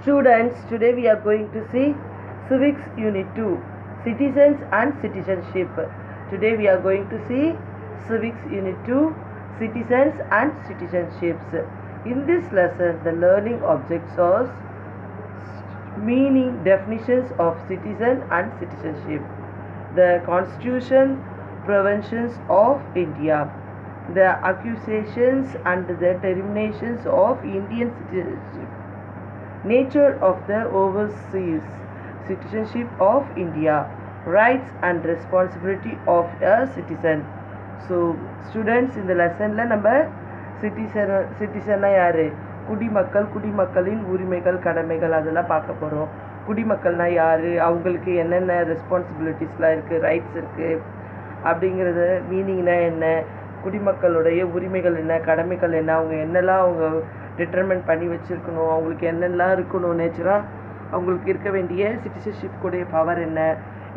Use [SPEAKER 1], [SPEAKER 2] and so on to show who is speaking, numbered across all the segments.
[SPEAKER 1] Students, today we are going to see Civics Unit 2, Citizens and Citizenship. Today we are going to see Civics Unit 2, Citizens and Citizenships. In this lesson, the learning objects are meaning, definitions of citizen and citizenship, the Constitution, provisions of India, the accusations and the determinations of Indian citizenship, nature of the overseas citizenship of India, rights and responsibility of a citizen. So students, in the lesson நம்ம சிட்டிசன்னா யாரு, குடிமக்களின் உரிமைகள் கடமைகள் அதெல்லாம் பார்க்க போகிறோம். குடிமக்கள்னா யாரு, அவங்களுக்கு என்னென்ன ரெஸ்பான்சிபிலிட்டிஸ்லாம் இருக்குது, ரைட்ஸ் இருக்குது அப்படிங்கிறது, மீனிங்னா என்ன, குடிமக்களுடைய உரிமைகள் என்ன, கடமைகள் என்ன, அவங்க என்னெல்லாம் அவங்க டிட்டர்மெண்ட் பண்ணி வச்சுருக்கணும், அவங்களுக்கு என்னெல்லாம் இருக்கணும், நேச்சராக அவங்களுக்கு இருக்க வேண்டிய சிட்டிசன்ஷிப்புடைய பவர் என்ன,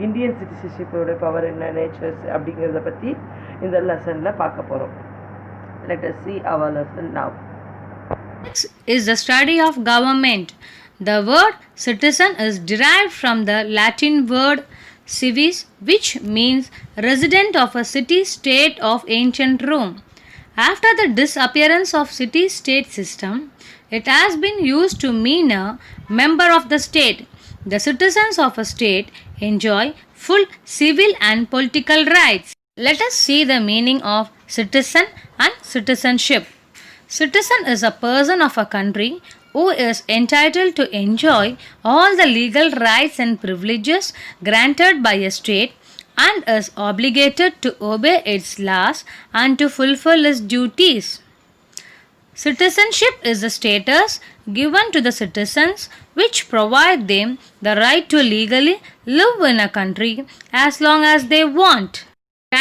[SPEAKER 1] இந்தியன் சிட்டிசன்ஷிப்போடைய பவர் என்ன, நேச்சர்ஸ் அப்படிங்கிறத பற்றி இந்த லெசனில் பார்க்க போகிறோம். Let us see our lesson now.
[SPEAKER 2] Civics is the study of government. The word citizen is derived from the Latin word civis, which means resident of a city-state of ancient Rome. After the disappearance of city-state system, it has been used to mean a member of the state. The citizens of a state enjoy full civil and political rights. Let us see the meaning of citizen and citizenship. Citizen is a person of a country who is entitled to enjoy all the legal rights and privileges granted by a state and is obligated to obey its laws and to fulfill its duties. Citizenship is the status given to the citizens which provide them the right to legally live in a country as long as they want.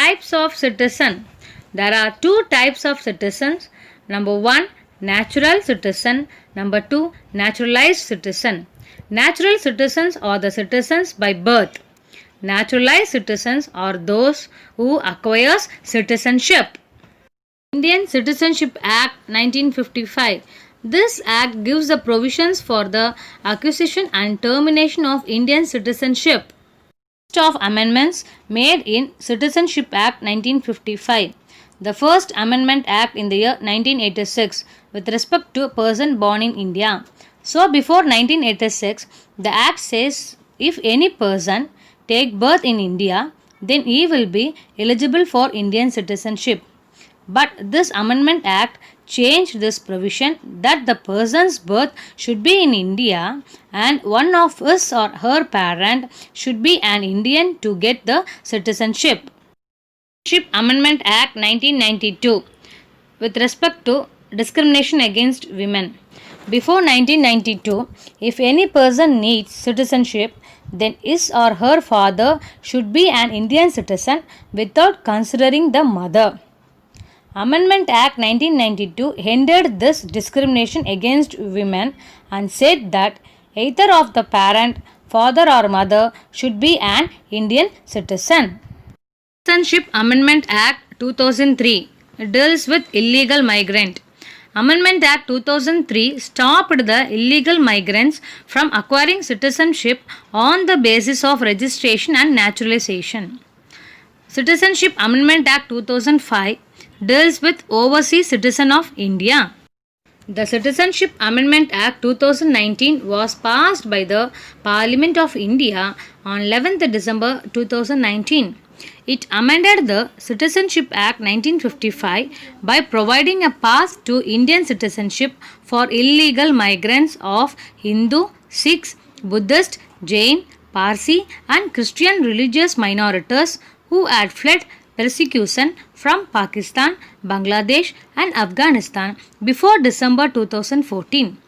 [SPEAKER 2] Types of citizen. There are two types of citizens. Number 1, natural citizen. Number 2, naturalized citizen. Natural citizens are the citizens by birth. Naturalized citizens are those who acquire citizenship. Indian Citizenship Act 1955. This act gives the provisions for the acquisition and termination of Indian citizenship. List of amendments made in Citizenship Act 1955. The first Amendment Act in the year 1986 with respect to a person born in India. So before 1986, the act says if any person take birth in India, then he will be eligible for Indian citizenship. But this Amendment Act changed this provision that the person's birth should be in India and one of his or her parent should be an Indian to get the citizenship. Citizenship Amendment Act 1992 with respect to discrimination against women. Before 1992, if any person needs citizenship, then his or her father should be an Indian citizen without considering the mother. Amendment Act 1992 ended this discrimination against women and said that either of the parent, father or mother should be an Indian citizen. Citizenship Amendment Act 2003 deals with illegal migrant. Amendment Act 2003 stopped the illegal migrants from acquiring citizenship on the basis of registration and naturalization. Citizenship Amendment Act 2005 deals with overseas citizen of India. The Citizenship Amendment Act 2019 was passed by the Parliament of India on 11th December 2019. It amended the Citizenship Act 1955 by providing a path to Indian citizenship for illegal migrants of Hindu, Sikh, Buddhist, Jain, Parsi and Christian religious minorities who had fled persecution from Pakistan, Bangladesh and Afghanistan before December 2014.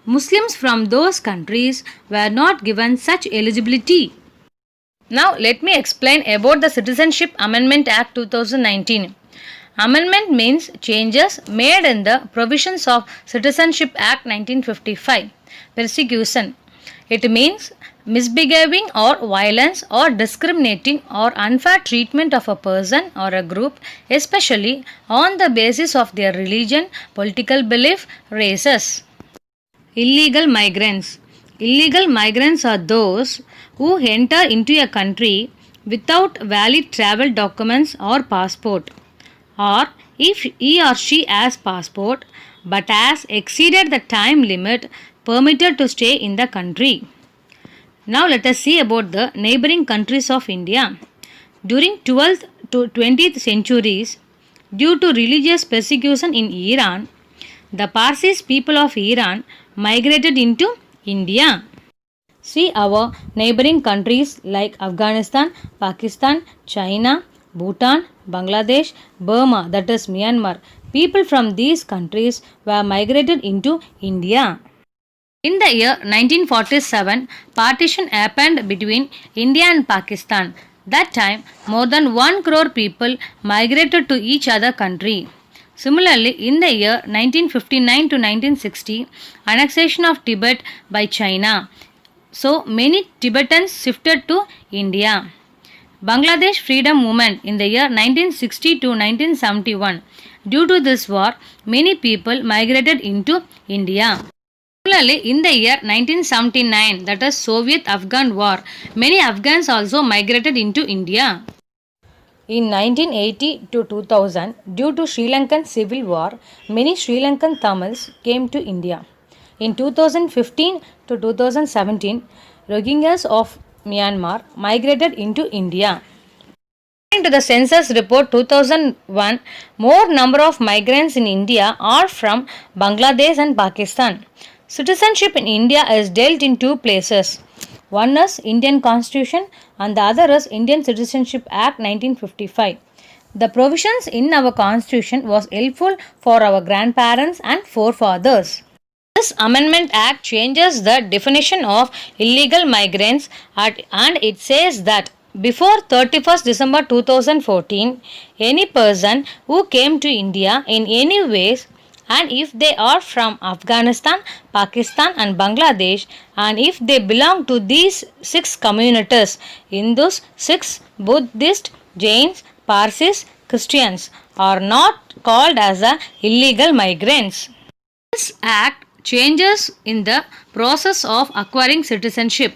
[SPEAKER 2] Muslims from those countries were not given such eligibility. Now let me explain about the Citizenship Amendment Act 2019. Amendment means changes made in the provisions of Citizenship Act 1955. Persecution. It means misbehaving or violence or discriminating or unfair treatment of a person or a group, especially on the basis of their religion, political belief, races. Illegal migrants. illegal migrants are those who enter into a country without valid travel documents or passport, or if he or she has passport but has exceeded the time limit permitted to stay in the country. Now let us see about the neighboring countries of India. During 12th to 20th centuries, due to religious persecution in Iran, the Parsis people of Iran migrated into India. See our neighboring countries like Afghanistan, Pakistan, China, Bhutan, Bangladesh, Burma, that is Myanmar. People from these countries were migrated into India. In the year 1947, partition happened between India and Pakistan. That time, more than 1 crore people migrated to each other country. Similarly, in the year 1959 to 1960, annexation of Tibet by China. So, many Tibetans shifted to India. Bangladesh freedom movement in the year 1960 to 1971. Due to this war, many people migrated into India. Similarly, in the year 1979, that is Soviet-Afghan War, many Afghans also migrated into India. In 1980 to 2000, due to Sri Lankan civil war, many Sri Lankan Tamils came to India. In 2015 to 2017, Rohingyas of Myanmar migrated into India. According to the census report 2001, more number of migrants in India are from Bangladesh and Pakistan. Citizenship in India is dealt in two places. One is Indian Constitution and the other is Indian Citizenship Act 1955. The provisions in our Constitution was helpful for our grandparents and forefathers. This Amendment Act changes the definition of illegal migrants and it says that before 31st December 2014, any person who came to India in any ways and if they are from Afghanistan, Pakistan and Bangladesh and if they belong to these 6 communities, Hindus, Sikhs, Buddhists, Jains, Parsis, Christians are not called as illegal migrants. This act changes in the process of acquiring citizenship.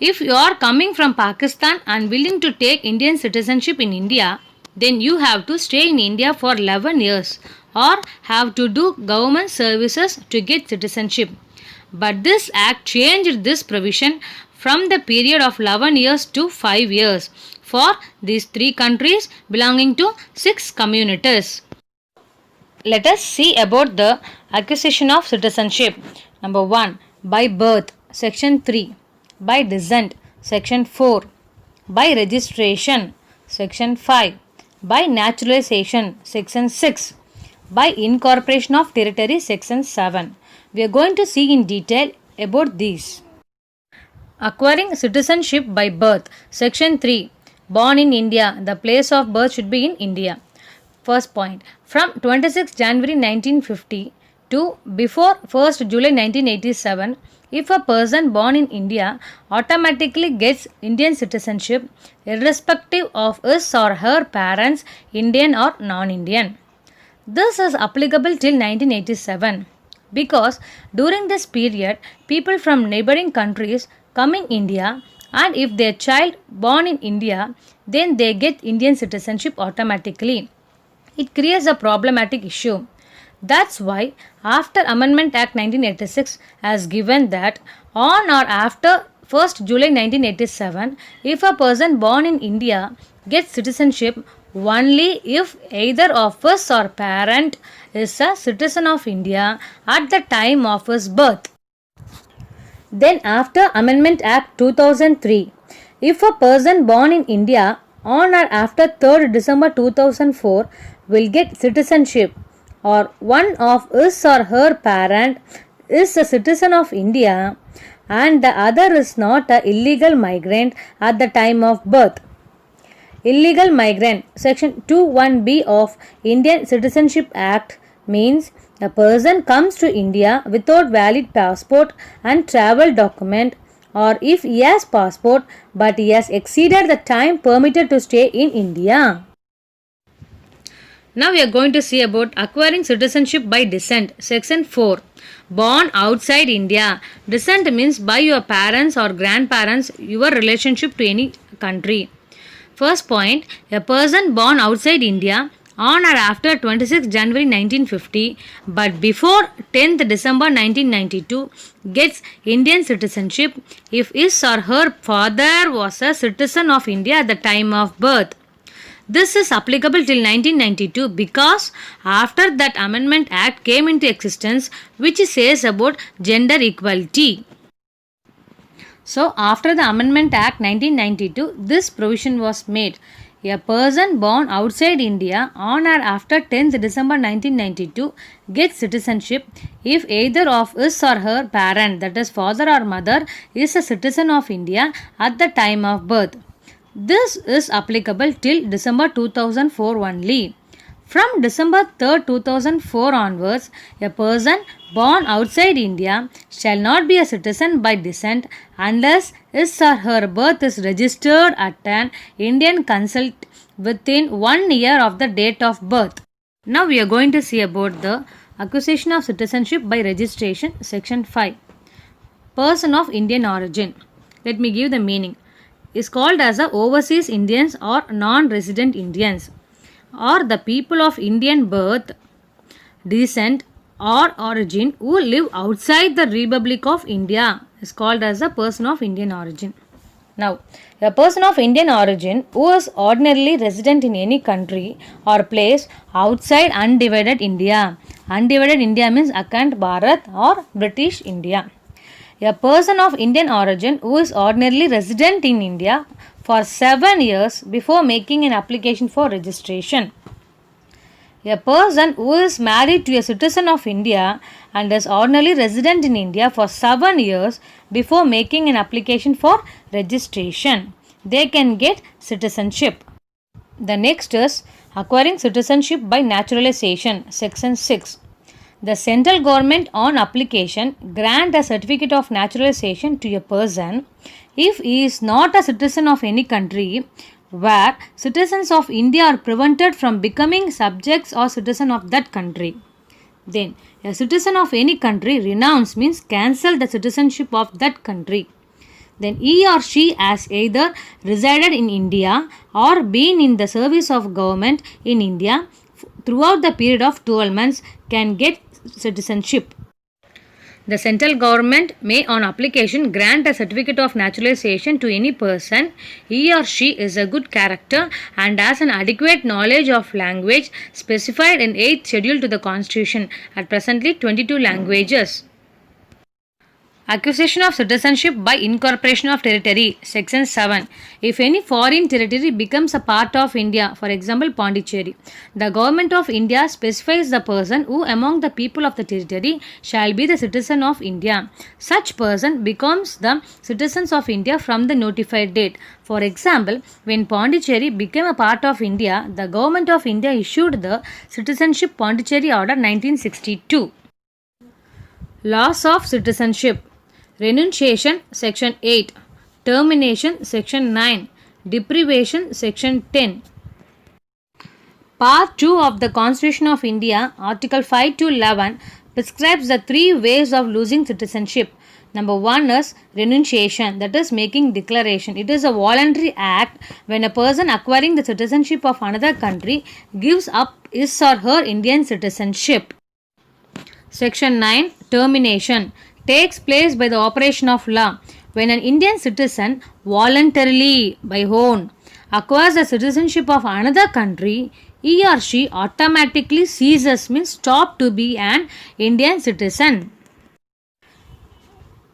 [SPEAKER 2] If you are coming from Pakistan and willing to take Indian citizenship in India, then you have to stay in India for 11 years or have to do government services to get citizenship. But this act changed this provision from the period of 11 years to 5 years for these 3 countries belonging to 6 communities. Let us see about the acquisition of citizenship. Number 1. By birth, section 3. By descent, section 4. By registration, section 5. By naturalization, section 6. By incorporation of territory, section 7. We are going to see in detail about these. Acquiring citizenship by birth, section 3. Born in India, the place of birth should be in India. First point, from 26 January 1950 to before 1st July 1987, if a person born in India automatically gets Indian citizenship irrespective of his or her parents, Indian or non-Indian. This is applicable till 1987 because during this period, people from neighboring countries come in India and if their child born in India, then they get Indian citizenship automatically. It creates a problematic issue. That's why after Amendment Act 1986 has given that on or after 1st July 1987, if a person born in India gets citizenship only if either of his or parent is a citizen of India at the time of his birth. Then after Amendment Act 2003, if a person born in India on or after 3rd December 2004 will get citizenship or one of his or her parent is a citizen of India and the other is not an illegal migrant at the time of birth. Illegal migrant, section 21B of Indian Citizenship Act means a person comes to India without valid passport and travel document or if he has passport but he has exceeded the time permitted to stay in India. Now we are going to see about acquiring citizenship by descent. Section 4. Born outside India. Descent means by your parents or grandparents, your relationship to any country. First point, a person born outside India on or after 26 January 1950 but before 10th December 1992 gets Indian citizenship if his or her father was a citizen of India at the time of birth. This is applicable till 1992 because after that Amendment Act came into existence which says about gender equality. So after the Amendment Act 1992, this provision was made. A person born outside India on or after 10th December 1992 gets citizenship if either of his or her parent, that is father or mother, is a citizen of India at the time of birth. This is applicable till December 2004 only. From December 3rd, 2004 onwards, a person born outside India shall not be a citizen by descent unless his or her birth is registered at an Indian consulate within 1 year of the date of birth. Now we are going to see about the acquisition of citizenship by registration, section 5. Person of Indian origin. Let me give the meaning. Is called as the overseas Indians or non-resident Indians, or the people of Indian birth, descent or origin who live outside the Republic of India is called as a person of Indian origin. Now, a person of Indian origin who is ordinarily resident in any country or place outside undivided India. Undivided India means Akhand Bharat or British India. A person of Indian origin who is ordinarily resident in India for 7 years before making an application for registration. A person who is married to a citizen of India and is ordinarily resident in India for 7 years before making an application for registration. They can get citizenship. The next is acquiring citizenship by naturalization, section 6. The central government on application grant a certificate of naturalization to a person if he is not a citizen of any country where citizens of India are prevented from becoming subjects or citizen of that country. Then a citizen of any country renounce means cancel the citizenship of that country. Then he or she has either resided in India or been in the service of government in India throughout the period of 12 months can get citizenship. The central government may on application grant a certificate of naturalization to any person he or she is a good character and has an adequate knowledge of language specified in 8th schedule to the constitution, at presently 22 languages. Acquisition of citizenship by incorporation of territory, section 7. If any foreign territory becomes a part of India, for example Pondicherry, the government of India specifies the person who among the people of the territory shall be the citizen of India. Such person becomes the citizens of India from the notified date. For example, when Pondicherry became a part of India, the government of India issued the Citizenship Pondicherry Order 1962. Loss of citizenship. Renunciation, section 8. Termination, section 9. Deprivation, section 10. Part 2 of the Constitution of India, Article 5 to 11, prescribes the 3 ways of losing citizenship. Number 1 is renunciation, that is making declaration. It is a voluntary act when a person acquiring the citizenship of another country gives up his or her Indian citizenship. Section 9. Termination takes place by the operation of law. When an Indian citizen voluntarily by own acquires the citizenship of another country, he or she automatically ceases means stop to be an Indian citizen.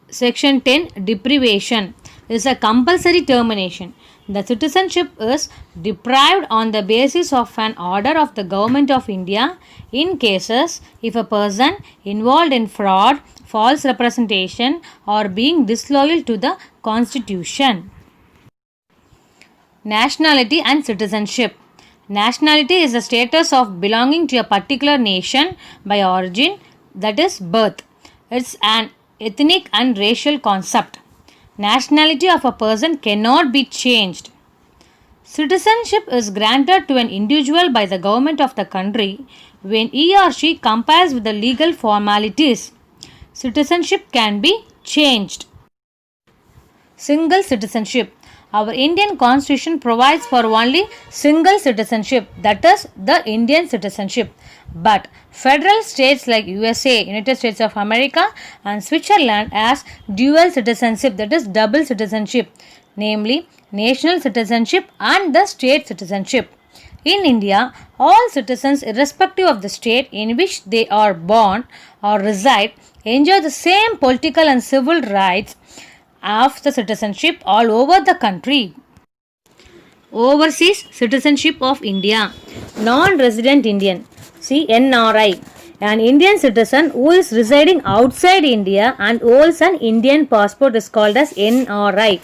[SPEAKER 2] Section 10. Deprivation is a compulsory termination. The citizenship is deprived on the basis of an order of the Government of India in cases if a person involved in fraud, false representation or being disloyal to the Constitution. Nationality and citizenship. Nationality is the status of belonging to a particular nation by origin, that is birth. It's an ethnic and racial concept. Nationality of a person cannot be changed. Citizenship is granted to an individual by the government of the country when he or she complies with the legal formalities. Citizenship can be changed. Single citizenship. Our Indian constitution provides for only single citizenship, that is the Indian citizenship. But federal states like USA, United States of America and Switzerland has dual citizenship, that is double citizenship, namely national citizenship and the state citizenship. In India, all citizens irrespective of the state in which they are born or reside enjoy the same political and civil rights of the citizenship all over the country. Overseas citizenship of India. Non-resident Indian. See NRI. An Indian citizen who is residing outside India and holds an Indian passport is called as NRI.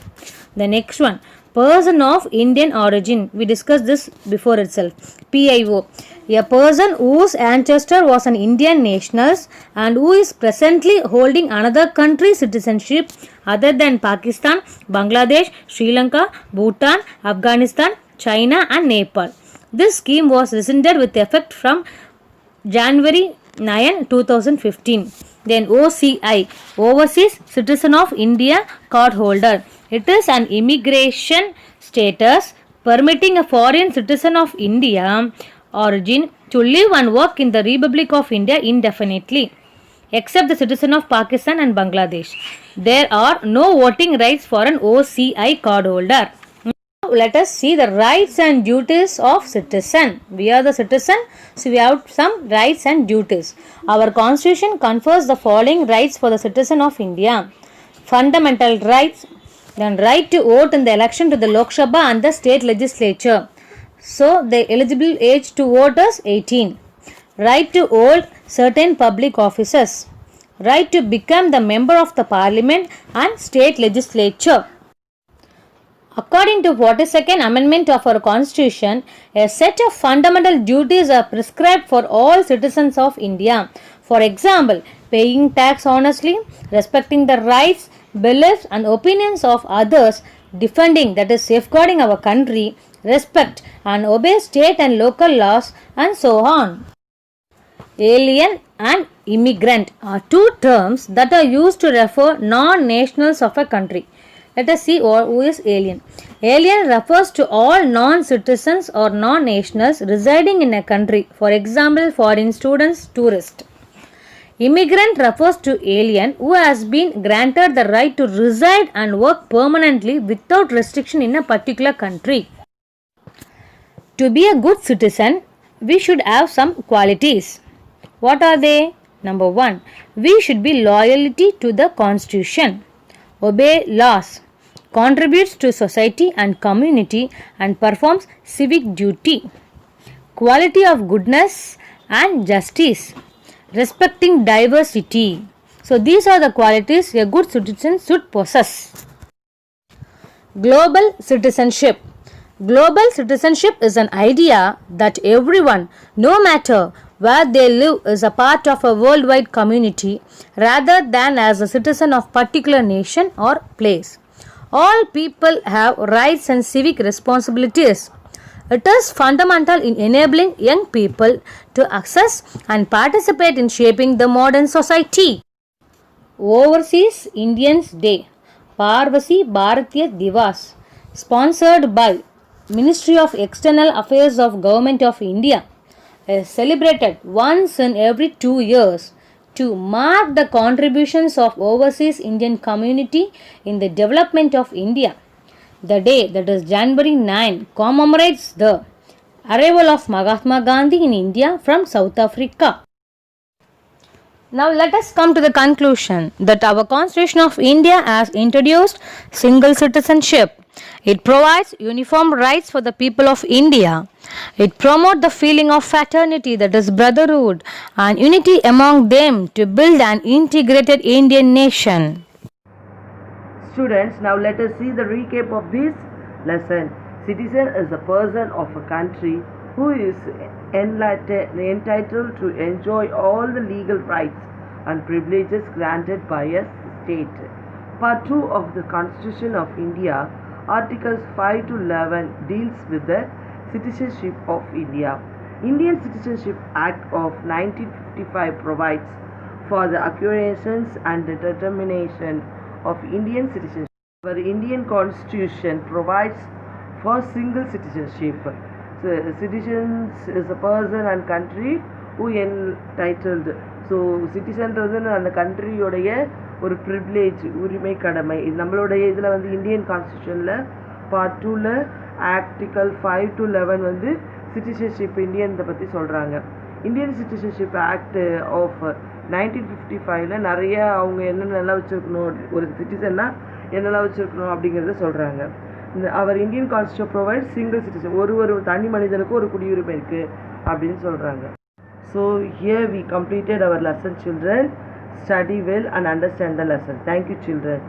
[SPEAKER 2] The next one. Person of Indian origin. We discussed this before itself. PIO. A person whose ancestor was an Indian national and who is presently holding another country's citizenship other than Pakistan, Bangladesh, Sri Lanka, Bhutan, Afghanistan, China and Nepal. This scheme was rescinded with effect from January 9, 2015. Then OCI, Overseas Citizen of India card holder. It is an immigration status permitting a foreign citizen of India origin to live and work in the Republic of India indefinitely, except the citizen of Pakistan and Bangladesh. There are no voting rights for an OCI card holder. Now let us see the rights and duties of citizen. We are the citizen, so we have some rights and duties. Our constitution confers the following rights for the citizen of India. Fundamental rights, then right to vote in the election to the Lok Sabha and the state legislature. So the eligible age to vote is 18. Right to hold certain public offices. Right to become the member of the parliament and state legislature. According to 42nd Amendment of our Constitution, a set of fundamental duties are prescribed for all citizens of India. For example, paying tax honestly, respecting the rights, beliefs and opinions of others, defending, that is safeguarding our country, respect and obey state and local laws and so on. Alien and immigrant are two terms that are used to refer non-nationals of a country. Let us see who is alien. Alien refers to all non-citizens or non-nationals residing in a country. For example, foreign students, tourists. Immigrant refers to alien who has been granted the right to reside and work permanently without restriction in a particular country. To be a good citizen, we should have some qualities. What are they? Number 1. We should be loyalty to the Constitution, obey laws, contributes to society and community and performs civic duty. Quality of goodness and justice, respecting diversity. So these are the qualities a good citizen should possess. Global citizenship. Global citizenship is an idea that everyone, no matter where they live, is a part of a worldwide community rather than as a citizen of particular nation or place. All people have rights and civic responsibilities. It is fundamental in enabling young people to access and participate in shaping the modern society. Overseas Indians Day, Parvasi Bharatiya Divas, sponsored by Ministry of External Affairs of Government of India, is celebrated once in every 2 years to mark the contributions of overseas Indian community in the development of India. The day, that is January 9, commemorates the arrival of Mahatma Gandhi in India from South Africa. Now let us come to the conclusion that our Constitution of India has introduced single citizenship. It provides uniform rights for the people of India. It promotes the feeling of fraternity, that is brotherhood, and unity among them to build an integrated Indian nation.
[SPEAKER 1] Students, now let us see the recap of this lesson. Citizen is a person of a country who is entitled to enjoy all the legal rights and privileges granted by a state. Part 2 of the Constitution of India Articles 5 to 11 deals with the citizenship of India. Indian Citizenship Act of 1955 provides for the acquisition and the determination of Indian citizenship. Our Indian Constitution provides for single citizenship. So, citizens is a person and country who entitled. So சிட்டிசன்றது அந்த கண்ட்ரியோடைய ஒரு privilege, உரிமை, கடமை. இது நம்மளுடைய இதில் வந்து இந்தியன் கான்ஸ்டியூஷனில் பார்ட் 2ல் ஆர்டிகல் 5 to 11 வந்து சிட்டிசன்ஷிப் இந்தியனை பற்றி சொல்கிறாங்க. இந்தியன் சிட்டிசன்ஷிப் ஆக்ட் ஆஃப் 1955ல் நிறைய அவங்க என்னென்னலாம் வச்சுருக்கணும், ஒரு சிட்டிசன்னா என்னெல்லாம் வச்சுருக்கணும் அப்படிங்கிறத சொல்கிறாங்க. இந்த அவர் Indian constitution provide single citizen, ஒரு தனி மனிதனுக்கும் ஒரு குடியுரிமை இருக்குது அப்படின்னு சொல்கிறாங்க. So here we completed our lesson, children. Study well and understand the lesson. Thank you, children.